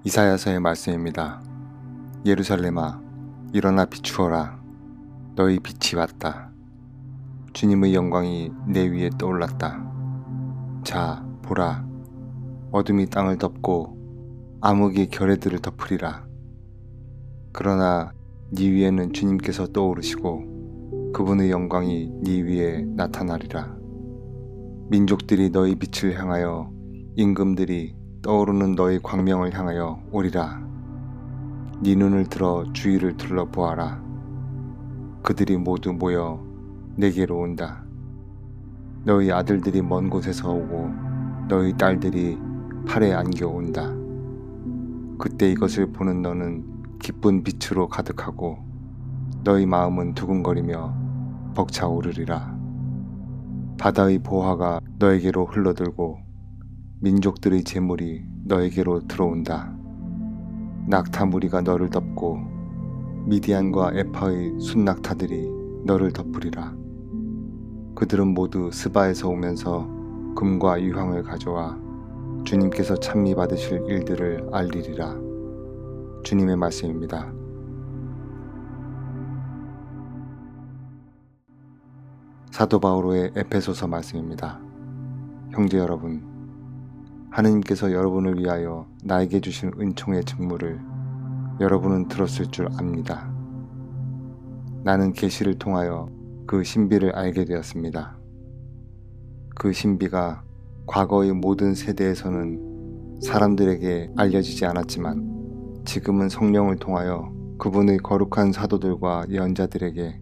이사야서의 말씀입니다. 예루살렘아, 일어나 비추어라. 너희 빛이 왔다. 주님의 영광이 내 위에 떠올랐다. 자, 보라. 어둠이 땅을 덮고 암흑이 결의들을 덮으리라. 그러나 네 위에는 주님께서 떠오르시고 그분의 영광이 네 위에 나타나리라. 민족들이 너희 빛을 향하여, 임금들이 떠오르는 너희 광명을 향하여 오리라. 네 눈을 들어 주위를 둘러보아라. 그들이 모두 모여 내게로 온다. 너희 아들들이 먼 곳에서 오고 너희 딸들이 팔에 안겨 온다. 그때 이것을 보는 너는 기쁜 빛으로 가득하고 너희 마음은 두근거리며 벅차오르리라. 바다의 보화가 너에게로 흘러들고 민족들의 재물이 너에게로 들어온다. 낙타 무리가 너를 덮고 미디안과 에파의 순낙타들이 너를 덮으리라. 그들은 모두 스바에서 오면서 금과 유황을 가져와 주님께서 찬미 받으실 일들을 알리리라. 주님의 말씀입니다. 사도 바오로의 에페소서 말씀입니다. 형제 여러분, 하느님께서 여러분을 위하여 나에게 주신 은총의 직무를 여러분은 들었을 줄 압니다. 나는 계시를 통하여 그 신비를 알게 되었습니다. 그 신비가 과거의 모든 세대에서는 사람들에게 알려지지 않았지만 지금은 성령을 통하여 그분의 거룩한 사도들과 예언자들에게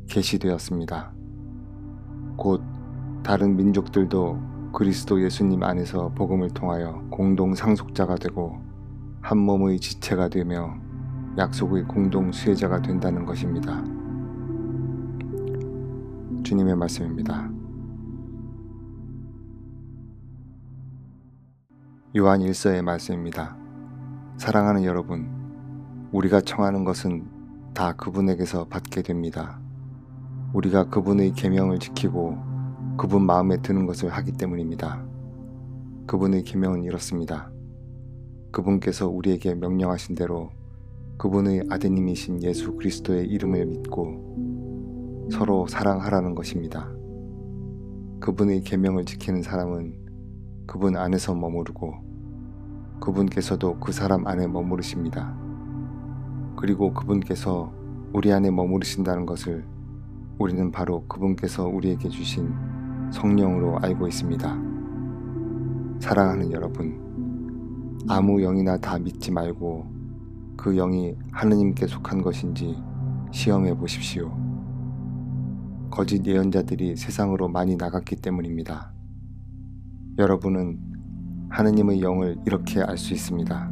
계시되었습니다. 곧 다른 민족들도 그리스도 예수님 안에서 복음을 통하여 공동 상속자가 되고 한 몸의 지체가 되며 약속의 공동 수혜자가 된다는 것입니다. 주님의 말씀입니다. 요한 1서의 말씀입니다. 사랑하는 여러분, 우리가 청하는 것은 다 그분에게서 받게 됩니다. 우리가 그분의 계명을 지키고 그분 마음에 드는 것을 하기 때문입니다. 그분의 계명은 이렇습니다. 그분께서 우리에게 명령하신 대로 그분의 아드님이신 예수 그리스도의 이름을 믿고 서로 사랑하라는 것입니다. 그분의 계명을 지키는 사람은 그분 안에서 머무르고 그분께서도 그 사람 안에 머무르십니다. 그리고 그분께서 우리 안에 머무르신다는 것을 우리는 바로 그분께서 우리에게 주신 성령으로 알고 있습니다. 사랑하는 여러분, 아무 영이나 다 믿지 말고 그 영이 하느님께 속한 것인지 시험해 보십시오. 거짓 예언자들이 세상으로 많이 나갔기 때문입니다. 여러분은 하느님의 영을 이렇게 알 수 있습니다.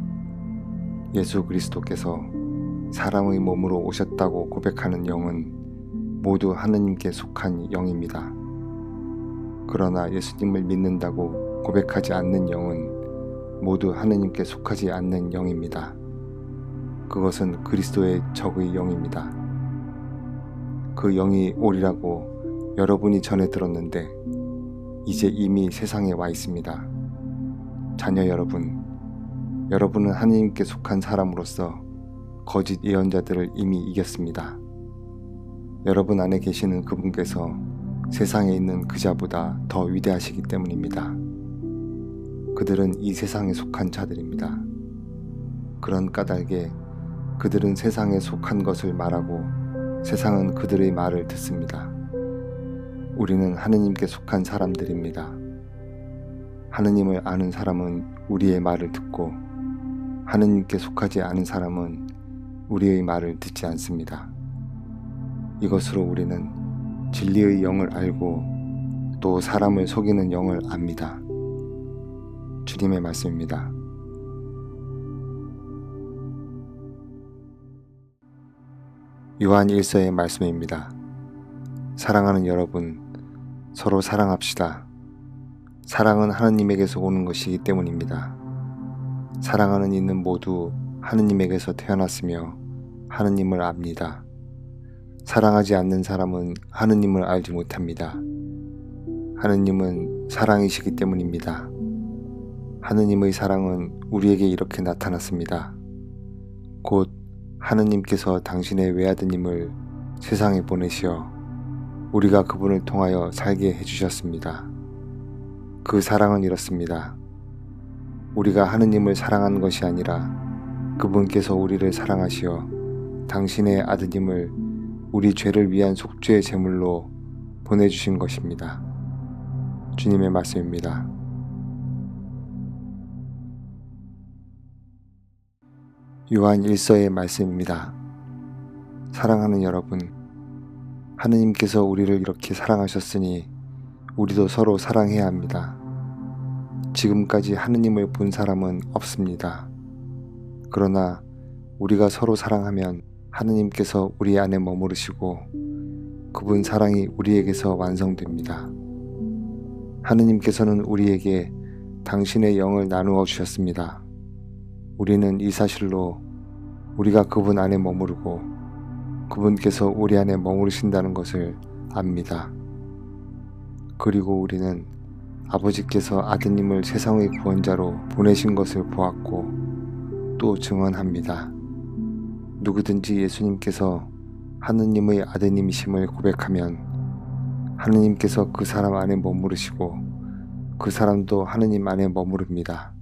예수 그리스도께서 사람의 몸으로 오셨다고 고백하는 영은 모두 하느님께 속한 영입니다. 그러나 예수님을 믿는다고 고백하지 않는 영은 모두 하느님께 속하지 않는 영입니다. 그것은 그리스도의 적의 영입니다. 그 영이 오리라고 여러분이 전에 들었는데 이제 이미 세상에 와 있습니다. 자녀 여러분, 여러분은 하느님께 속한 사람으로서 거짓 예언자들을 이미 이겼습니다. 여러분 안에 계시는 그분께서 세상에 있는 그자보다 더 위대하시기 때문입니다. 그들은 이 세상에 속한 자들입니다. 그런 까닭에 그들은 세상에 속한 것을 말하고 세상은 그들의 말을 듣습니다. 우리는 하느님께 속한 사람들입니다. 하느님을 아는 사람은 우리의 말을 듣고 하느님께 속하지 않은 사람은 우리의 말을 듣지 않습니다. 이것으로 우리는 진리의 영을 알고 또 사람을 속이는 영을 압니다. 주님의 말씀입니다. 요한 1서의 말씀입니다. 사랑하는 여러분, 서로 사랑합시다. 사랑은 하느님에게서 오는 것이기 때문입니다. 사랑하는 이는 모두 하느님에게서 태어났으며 하느님을 압니다. 사랑하지 않는 사람은 하느님을 알지 못합니다. 하느님은 사랑이시기 때문입니다. 하느님의 사랑은 우리에게 이렇게 나타났습니다. 곧 하느님께서 당신의 외아드님을 세상에 보내시어 우리가 그분을 통하여 살게 해주셨습니다. 그 사랑은 이렇습니다. 우리가 하느님을 사랑한 것이 아니라 그분께서 우리를 사랑하시어 당신의 아드님을 우리 죄를 위한 속죄의 제물로 보내주신 것입니다. 주님의 말씀입니다. 요한 1서의 말씀입니다. 사랑하는 여러분, 하느님께서 우리를 이렇게 사랑하셨으니 우리도 서로 사랑해야 합니다. 지금까지 하느님을 본 사람은 없습니다. 그러나 우리가 서로 사랑하면 하느님께서 우리 안에 머무르시고 그분 사랑이 우리에게서 완성됩니다. 하느님께서는 우리에게 당신의 영을 나누어 주셨습니다. 우리는 이 사실로 우리가 그분 안에 머무르고 그분께서 우리 안에 머무르신다는 것을 압니다. 그리고 우리는 아버지께서 아드님을 세상의 구원자로 보내신 것을 보았고 또 증언합니다. 누구든지 예수님께서 하느님의 아드님이심을 고백하면 하느님께서 그 사람 안에 머무르시고 그 사람도 하느님 안에 머무릅니다.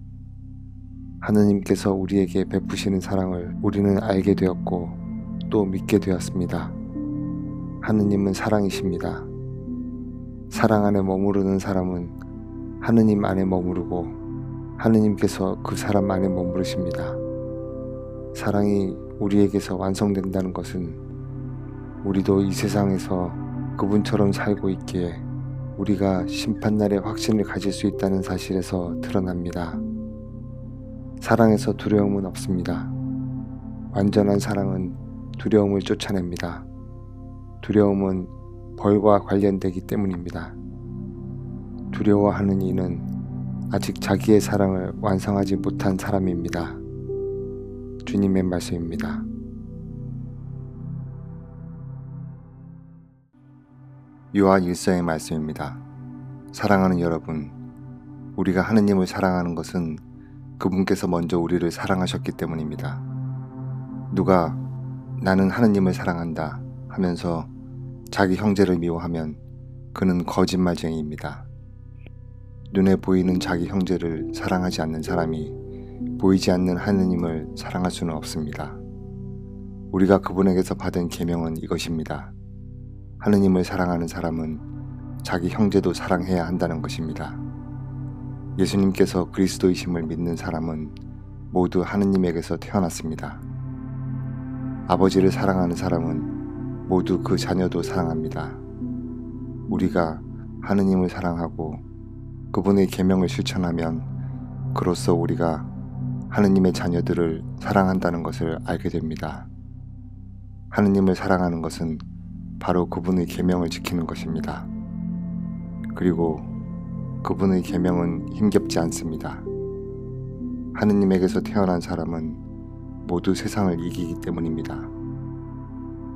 하느님께서 우리에게 베푸시는 사랑을 우리는 알게 되었고 또 믿게 되었습니다. 하느님은 사랑이십니다. 사랑 안에 머무르는 사람은 하느님 안에 머무르고 하느님께서 그 사람 안에 머무르십니다. 사랑이 우리에게서 완성된다는 것은 우리도 이 세상에서 그분처럼 살고 있기에 우리가 심판날에 확신을 가질 수 있다는 사실에서 드러납니다. 사랑에서 두려움은 없습니다. 완전한 사랑은 두려움을 쫓아냅니다. 두려움은 벌과 관련되기 때문입니다. 두려워하는 이는 아직 자기의 사랑을 완성하지 못한 사람입니다. 주님의 말씀입니다. 요한 1서의 말씀입니다. 사랑하는 여러분, 우리가 하느님을 사랑하는 것은 그분께서 먼저 우리를 사랑하셨기 때문입니다. 누가 나는 하느님을 사랑한다 하면서 자기 형제를 미워하면 그는 거짓말쟁이입니다. 눈에 보이는 자기 형제를 사랑하지 않는 사람이 보이지 않는 하느님을 사랑할 수는 없습니다. 우리가 그분에게서 받은 계명은 이것입니다. 하느님을 사랑하는 사람은 자기 형제도 사랑해야 한다는 것입니다. 예수님께서 그리스도이심을 믿는 사람은 모두 하느님에게서 태어났습니다. 아버지를 사랑하는 사람은 모두 그 자녀도 사랑합니다. 우리가 하느님을 사랑하고 그분의 계명을 실천하면 그로써 우리가 하느님의 자녀들을 사랑한다는 것을 알게 됩니다. 하느님을 사랑하는 것은 바로 그분의 계명을 지키는 것입니다. 그리고 그분의 계명은 힘겹지 않습니다. 하느님에게서 태어난 사람은 모두 세상을 이기기 때문입니다.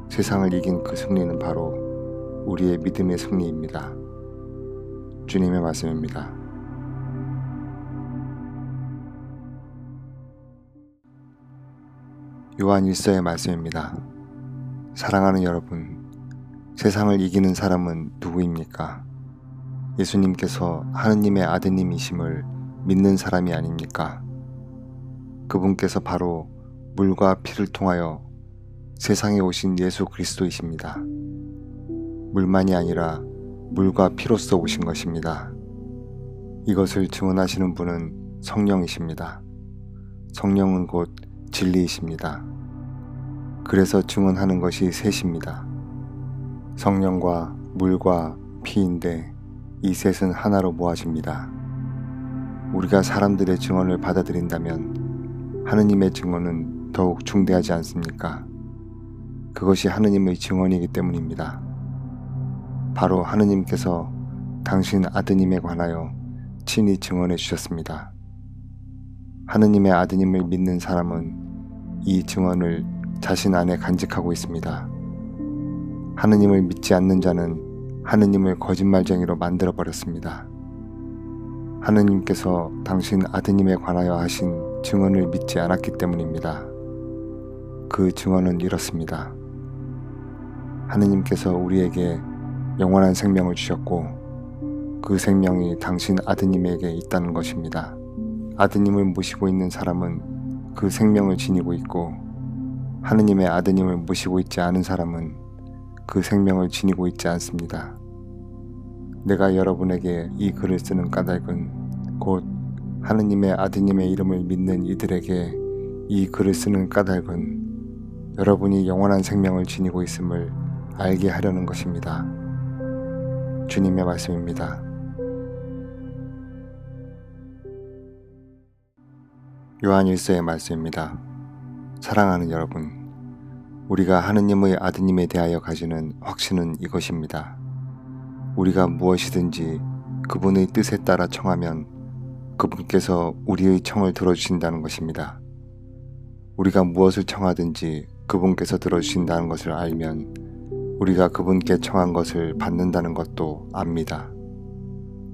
세상을 이긴 그 승리는 바로 우리의 믿음의 승리입니다. 주님의 말씀입니다. 요한 1서의 말씀입니다. 사랑하는 여러분, 세상을 이기는 사람은 누구입니까? 예수님께서 하느님의 아드님이심을 믿는 사람이 아닙니까? 그분께서 바로 물과 피를 통하여 세상에 오신 예수 그리스도이십니다. 물만이 아니라 물과 피로써 오신 것입니다. 이것을 증언하시는 분은 성령이십니다. 성령은 곧 진리이십니다. 그래서 증언하는 것이 셋입니다. 성령과 물과 피인데 이 셋은 하나로 모아집니다. 우리가 사람들의 증언을 받아들인다면 하느님의 증언은 더욱 중대하지 않습니까? 그것이 하느님의 증언이기 때문입니다. 바로 하느님께서 당신 아드님에 관하여 친히 증언해 주셨습니다. 하느님의 아드님을 믿는 사람은 이 증언을 자신 안에 간직하고 있습니다. 하느님을 믿지 않는 자는 하느님을 거짓말쟁이로 만들어 버렸습니다. 하느님께서 당신 아드님에 관하여 하신 증언을 믿지 않았기 때문입니다. 그 증언은 이렇습니다. 하느님께서 우리에게 영원한 생명을 주셨고 그 생명이 당신 아드님에게 있다는 것입니다. 아드님을 모시고 있는 사람은 그 생명을 지니고 있고 하느님의 아드님을 모시고 있지 않은 사람은 그 생명을 지니고 있지 않습니다. 내가 여러분에게 이 글을 쓰는 까닭은 곧 하느님의 아드님의 이름을 믿는 이들에게 이 글을 쓰는 까닭은 여러분이 영원한 생명을 지니고 있음을 알게 하려는 것입니다. 주님의 말씀입니다. 요한 1서의 말씀입니다. 사랑하는 여러분, 우리가 하느님의 아드님에 대하여 가지는 확신은 이것입니다. 우리가 무엇이든지 그분의 뜻에 따라 청하면 그분께서 우리의 청을 들어주신다는 것입니다. 우리가 무엇을 청하든지 그분께서 들어주신다는 것을 알면 우리가 그분께 청한 것을 받는다는 것도 압니다.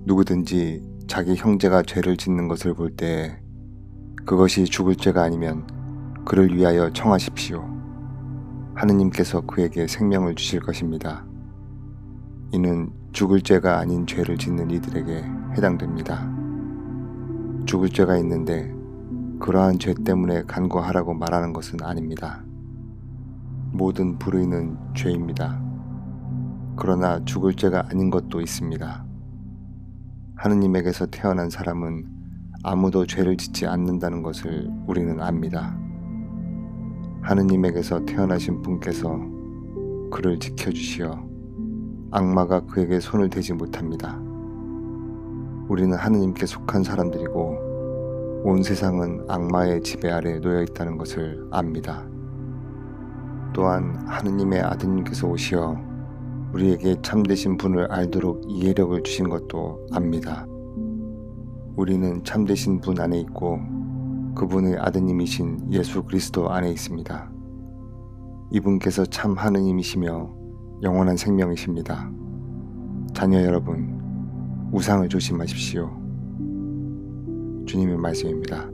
누구든지 자기 형제가 죄를 짓는 것을 볼 때 그것이 죽을 죄가 아니면 그를 위하여 청하십시오. 하느님께서 그에게 생명을 주실 것입니다. 이는 죽을 죄가 아닌 죄를 짓는 이들에게 해당됩니다. 죽을 죄가 있는데 그러한 죄 때문에 간구하라고 말하는 것은 아닙니다. 모든 불의는 죄입니다. 그러나 죽을 죄가 아닌 것도 있습니다. 하느님에게서 태어난 사람은 아무도 죄를 짓지 않는다는 것을 우리는 압니다. 하느님에게서 태어나신 분께서 그를 지켜주시어 악마가 그에게 손을 대지 못합니다. 우리는 하느님께 속한 사람들이고 온 세상은 악마의 지배 아래 놓여 있다는 것을 압니다. 또한 하느님의 아드님께서 오시어 우리에게 참되신 분을 알도록 이해력을 주신 것도 압니다. 우리는 참되신 분 안에 있고 그분의 아드님이신 예수 그리스도 안에 있습니다. 이분께서 참 하느님이시며 영원한 생명이십니다. 자녀 여러분, 우상을 조심하십시오. 주님의 말씀입니다.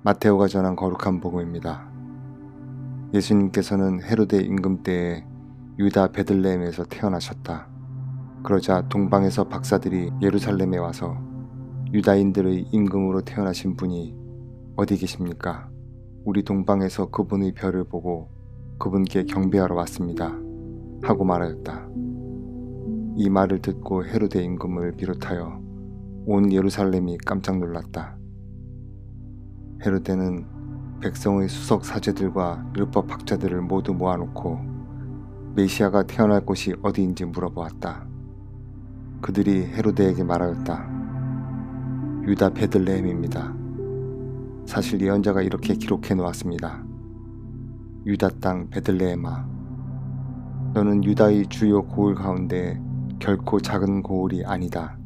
마테오가 전한 거룩한 복음입니다. 예수님께서는 헤로데 임금 때에 유다 베들레헴에서 태어나셨다. 그러자 동방에서 박사들이 예루살렘에 와서 유다인들의 임금으로 태어나신 분이 어디 계십니까? 우리 동방에서 그분의 별을 보고 그분께 경배하러 왔습니다. 하고 말하였다. 이 말을 듣고 헤로데 임금을 비롯하여 온 예루살렘이 깜짝 놀랐다. 헤로데는 백성의 수석 사제들과 율법 학자들을 모두 모아놓고 메시아가 태어날 곳이 어디인지 물어보았다. 그들이 헤로데에게 말하였다. 유다 베들레헴입니다. 사실 예언자가 이렇게 기록해 놓았습니다. 유다 땅 베들레헴아, 너는 유다의 주요 고을 가운데 결코 작은 고을이 아니다.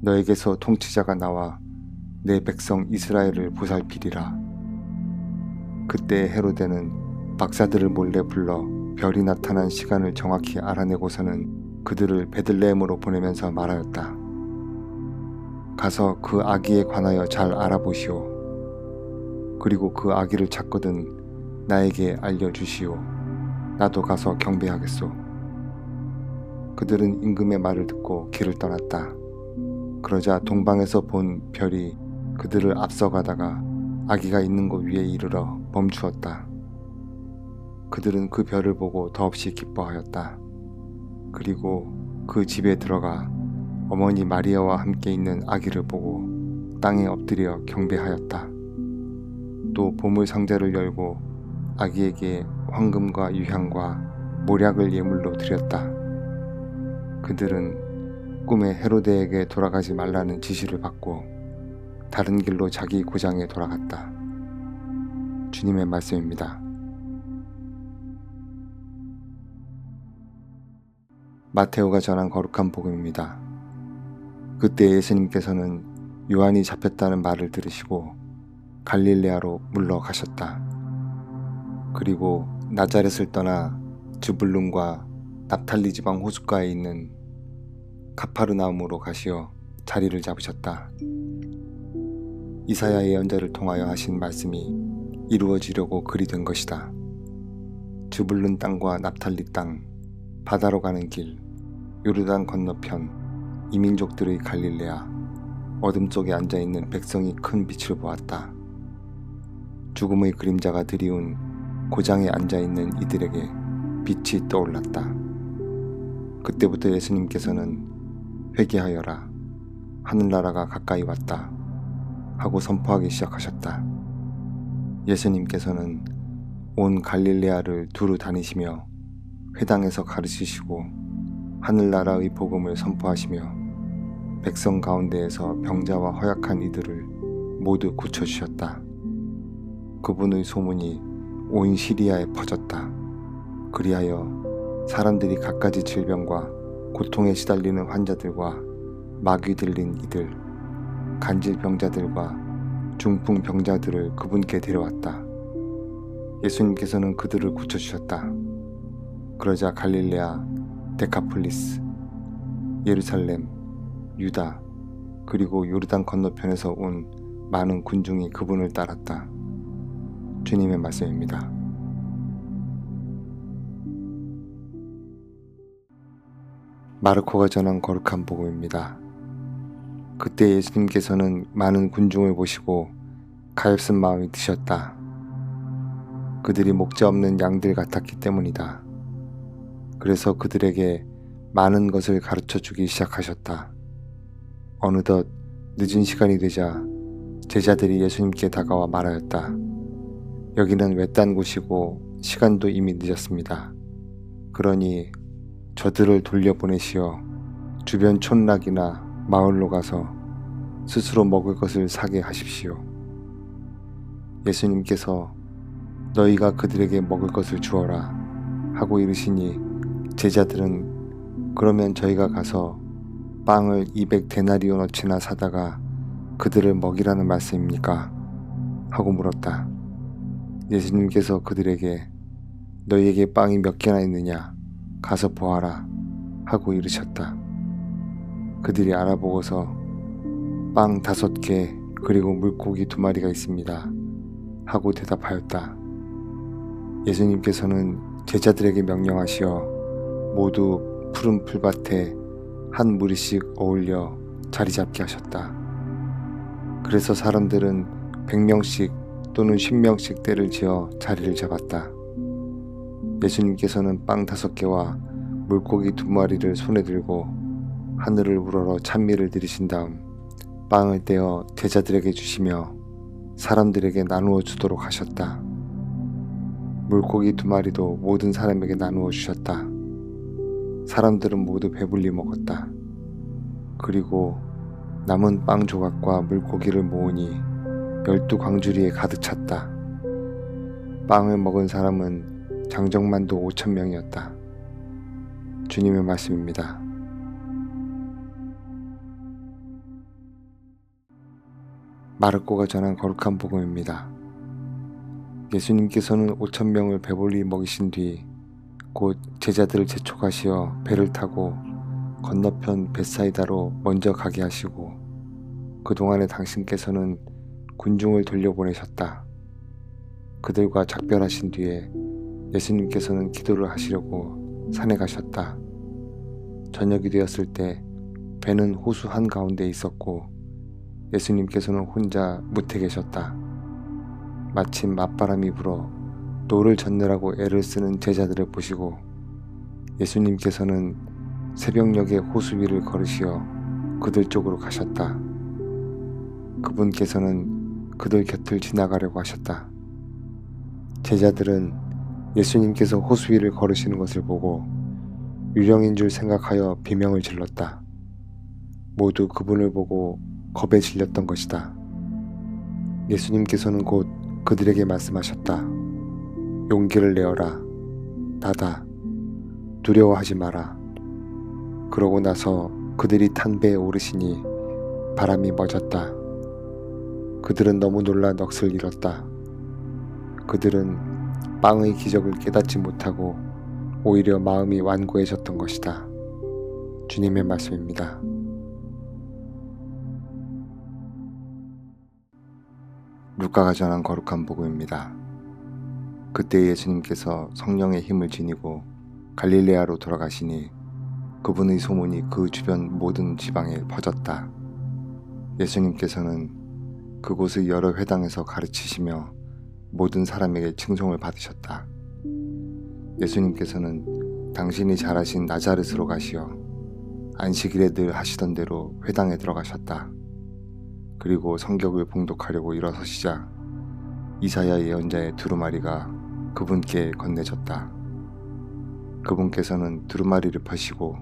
너에게서 통치자가 나와 내 백성 이스라엘을 보살피리라. 그때 헤로데는 박사들을 몰래 불러 별이 나타난 시간을 정확히 알아내고서는 그들을 베들레헴으로 보내면서 말하였다. 가서 그 아기에 관하여 잘 알아보시오. 그리고 그 아기를 찾거든 나에게 알려주시오. 나도 가서 경배하겠소. 그들은 임금의 말을 듣고 길을 떠났다. 그러자 동방에서 본 별이 그들을 앞서가다가 아기가 있는 곳 위에 이르러 멈추었다. 그들은 그 별을 보고 더없이 기뻐하였다. 그리고 그 집에 들어가 어머니 마리아와 함께 있는 아기를 보고 땅에 엎드려 경배하였다. 또 보물 상자를 열고 아기에게 황금과 유향과 모략을 예물로 드렸다. 그들은 꿈에 헤로데에게 돌아가지 말라는 지시를 받고 다른 길로 자기 고장에 돌아갔다. 주님의 말씀입니다. 마테오가 전한 거룩한 복음입니다. 그때 예수님께서는 요한이 잡혔다는 말을 들으시고 갈릴레아로 물러가셨다. 그리고 나자렛을 떠나 즈불룬과 납탈리 지방 호숫가에 있는 가파르나움으로 가시어 자리를 잡으셨다. 이사야 예언자를 통하여 하신 말씀이 이루어지려고 그리 된 것이다. 즈불룬 땅과 납탈리 땅, 바다로 가는 길, 요르단 건너편, 이민족들의 갈릴레아, 어둠 속에 앉아있는 백성이 큰 빛을 보았다. 죽음의 그림자가 드리운 고장에 앉아있는 이들에게 빛이 떠올랐다. 그때부터 예수님께서는 회개하여라, 하늘나라가 가까이 왔다 하고 선포하기 시작하셨다. 예수님께서는 온 갈릴레아를 두루 다니시며 회당에서 가르치시고 하늘나라의 복음을 선포하시며 백성 가운데에서 병자와 허약한 이들을 모두 고쳐주셨다. 그분의 소문이 온 시리아에 퍼졌다. 그리하여 사람들이 갖가지 질병과 고통에 시달리는 환자들과 마귀 들린 이들, 간질병자들과 중풍병자들을 그분께 데려왔다. 예수님께서는 그들을 고쳐주셨다. 그러자 갈릴레아, 데카폴리스, 예루살렘, 유다, 그리고 요르단 건너편에서 온 많은 군중이 그분을 따랐다. 주님의 말씀입니다. 마르코가 전한 거룩한 복음입니다. 그때 예수님께서는 많은 군중을 보시고 가엾은 마음이 드셨다. 그들이 목자 없는 양들 같았기 때문이다. 그래서 그들에게 많은 것을 가르쳐 주기 시작하셨다. 어느덧 늦은 시간이 되자 제자들이 예수님께 다가와 말하였다. 여기는 외딴 곳이고 시간도 이미 늦었습니다. 그러니 저들을 돌려보내시어 주변 촌락이나 마을로 가서 스스로 먹을 것을 사게 하십시오. 예수님께서 너희가 그들에게 먹을 것을 주어라 하고 이르시니 제자들은 그러면 저희가 가서 빵을 200데나리오너치나 사다가 그들을 먹이라는 말씀입니까? 하고 물었다. 예수님께서 그들에게 너희에게 빵이 몇 개나 있느냐? 가서 보아라 하고 이르셨다. 그들이 알아보고서 빵 5개 그리고 물고기 2마리가 있습니다 하고 대답하였다. 예수님께서는 제자들에게 명령하시어 모두 푸른 풀밭에 한 무리씩 어울려 자리 잡게 하셨다. 그래서 사람들은 100명씩 또는 10명씩 떼를 지어 자리를 잡았다. 예수님께서는 빵 5개와 물고기 2마리를 손에 들고 하늘을 우러러 찬미를 드리신 다음 빵을 떼어 제자들에게 주시며 사람들에게 나누어 주도록 하셨다. 물고기 2마리도 모든 사람에게 나누어 주셨다. 사람들은 모두 배불리 먹었다. 그리고 남은 빵 조각과 물고기를 모으니 12광주리에 가득 찼다. 빵을 먹은 사람은 장정만도 5,000명이었다. 주님의 말씀입니다. 마르코가 전한 거룩한 복음입니다. 예수님께서는 5,000명을 배불리 먹이신 뒤 곧 제자들을 재촉하시어 배를 타고 건너편 벳사이다로 먼저 가게 하시고 그동안에 당신께서는 군중을 돌려보내셨다. 그들과 작별하신 뒤에 예수님께서는 기도를 하시려고 산에 가셨다. 저녁이 되었을 때 배는 호수 한가운데 있었고 예수님께서는 혼자 무태 계셨다. 마침 맞바람이 불어 노를 젓느라고 애를 쓰는 제자들을 보시고 예수님께서는 새벽녘에 호수 위를 걸으시어 그들 쪽으로 가셨다. 그분께서는 그들 곁을 지나가려고 하셨다. 제자들은 예수님께서 호수 위를 걸으시는 것을 보고 유령인 줄 생각하여 비명을 질렀다. 모두 그분을 보고 겁에 질렸던 것이다. 예수님께서는 곧 그들에게 말씀하셨다. 용기를 내어라. 나다. 두려워하지 마라. 그러고 나서 그들이 탄 배에 오르시니 바람이 멎었다. 그들은 너무 놀라 넋을 잃었다. 그들은 빵의 기적을 깨닫지 못하고 오히려 마음이 완고해졌던 것이다. 주님의 말씀입니다. 루카가 전한 거룩한 복음입니다. 그때 예수님께서 성령의 힘을 지니고 갈릴레아로 돌아가시니 그분의 소문이 그 주변 모든 지방에 퍼졌다. 예수님께서는 그곳의 여러 회당에서 가르치시며 모든 사람에게 칭송을 받으셨다. 예수님께서는 당신이 잘하신 나자렛으로 가시어 안식일에 늘 하시던 대로 회당에 들어가셨다. 그리고 성경을 봉독하려고 일어서시자 이사야 예언자의 두루마리가 그분께 건네졌다. 그분께서는 두루마리를 펴시고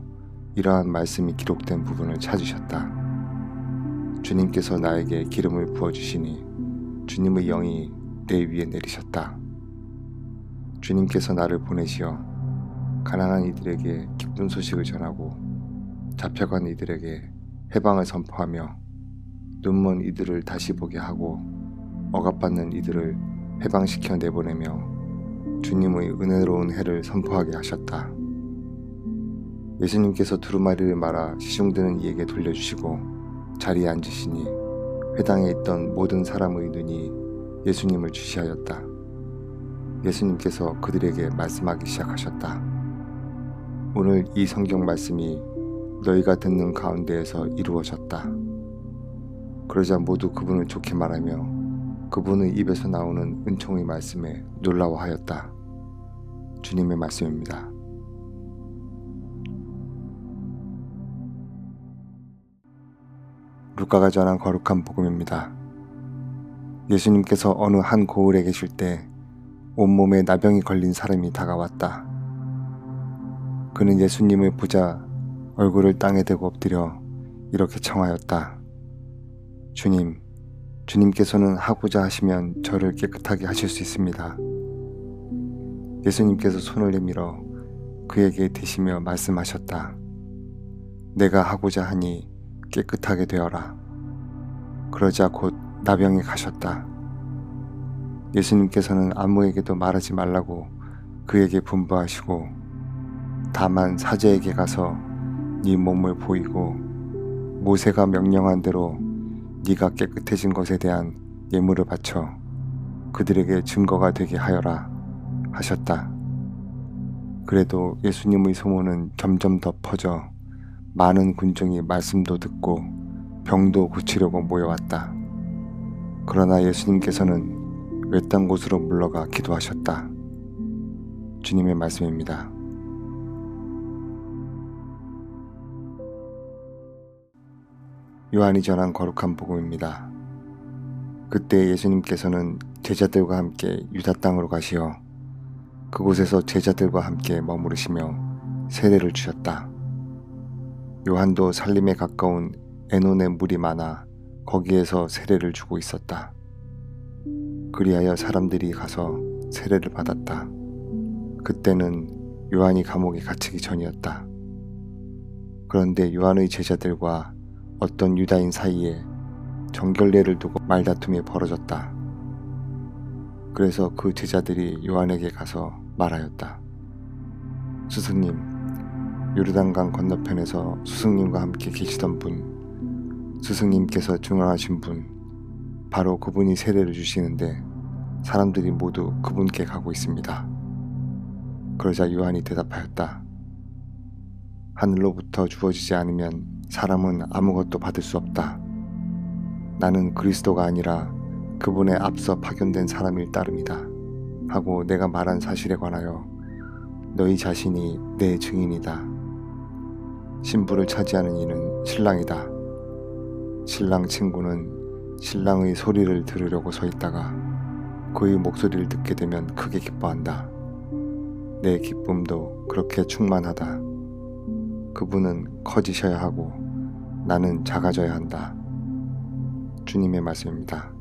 이러한 말씀이 기록된 부분을 찾으셨다. 주님께서 나에게 기름을 부어주시니 주님의 영이 내 위에 내리셨다. 주님께서 나를 보내시어 가난한 이들에게 기쁜 소식을 전하고 잡혀간 이들에게 해방을 선포하며 눈먼 이들을 다시 보게 하고 억압받는 이들을 해방시켜 내보내며 주님의 은혜로운 해를 선포하게 하셨다. 예수님께서 두루마리를 말아 시중드는 이에게 돌려주시고 자리에 앉으시니 회당에 있던 모든 사람의 눈이 예수님을 주시하였다. 예수님께서 그들에게 말씀하기 시작하셨다. 오늘 이 성경 말씀이 너희가 듣는 가운데에서 이루어졌다. 그러자 모두 그분을 좋게 말하며 그분의 입에서 나오는 은총의 말씀에 놀라워하였다. 주님의 말씀입니다. 루카가 전한 거룩한 복음입니다. 예수님께서 어느 한 고을에 계실 때 온몸에 나병이 걸린 사람이 다가왔다. 그는 예수님을 보자 얼굴을 땅에 대고 엎드려 이렇게 청하였다. 주님께서는 하고자 하시면 저를 깨끗하게 하실 수 있습니다. 예수님께서 손을 내밀어 그에게 대시며 말씀하셨다. 내가 하고자 하니 깨끗하게 되어라. 그러자 곧 나병이 가셨다. 예수님께서는 아무에게도 말하지 말라고 그에게 분부하시고 다만 사제에게 가서 네 몸을 보이고 모세가 명령한 대로 네가 깨끗해진 것에 대한 예물을 바쳐 그들에게 증거가 되게 하여라 하셨다. 그래도 예수님의 소문은 점점 더 퍼져 많은 군중이 말씀도 듣고 병도 고치려고 모여왔다. 그러나 예수님께서는 외딴 곳으로 물러가 기도하셨다. 주님의 말씀입니다. 요한이 전한 거룩한 복음입니다. 그때 예수님께서는 제자들과 함께 유다 땅으로 가시어 그곳에서 제자들과 함께 머무르시며 세례를 주셨다. 요한도 산림에 가까운 에논에 물이 많아 거기에서 세례를 주고 있었다. 그리하여 사람들이 가서 세례를 받았다. 그때는 요한이 감옥에 갇히기 전이었다. 그런데 요한의 제자들과 어떤 유다인 사이에 정결례를 두고 말다툼이 벌어졌다. 그래서 그 제자들이 요한에게 가서 말하였다. 스승님, 요르단강 건너편에서 스승님과 함께 계시던 분, 스승님께서 증언하신 분, 바로 그분이 세례를 주시는데 사람들이 모두 그분께 가고 있습니다. 그러자 요한이 대답하였다. 하늘로부터 주어지지 않으면 사람은 아무것도 받을 수 없다. 나는 그리스도가 아니라 그분의 앞서 파견된 사람일 따름이다. 하고 내가 말한 사실에 관하여 너희 자신이 내 증인이다. 신부를 차지하는 이는 신랑이다. 신랑 친구는 신랑의 소리를 들으려고 서 있다가 그의 목소리를 듣게 되면 크게 기뻐한다. 내 기쁨도 그렇게 충만하다. 그분은 커지셔야 하고 나는 작아져야 한다. 주님의 말씀입니다.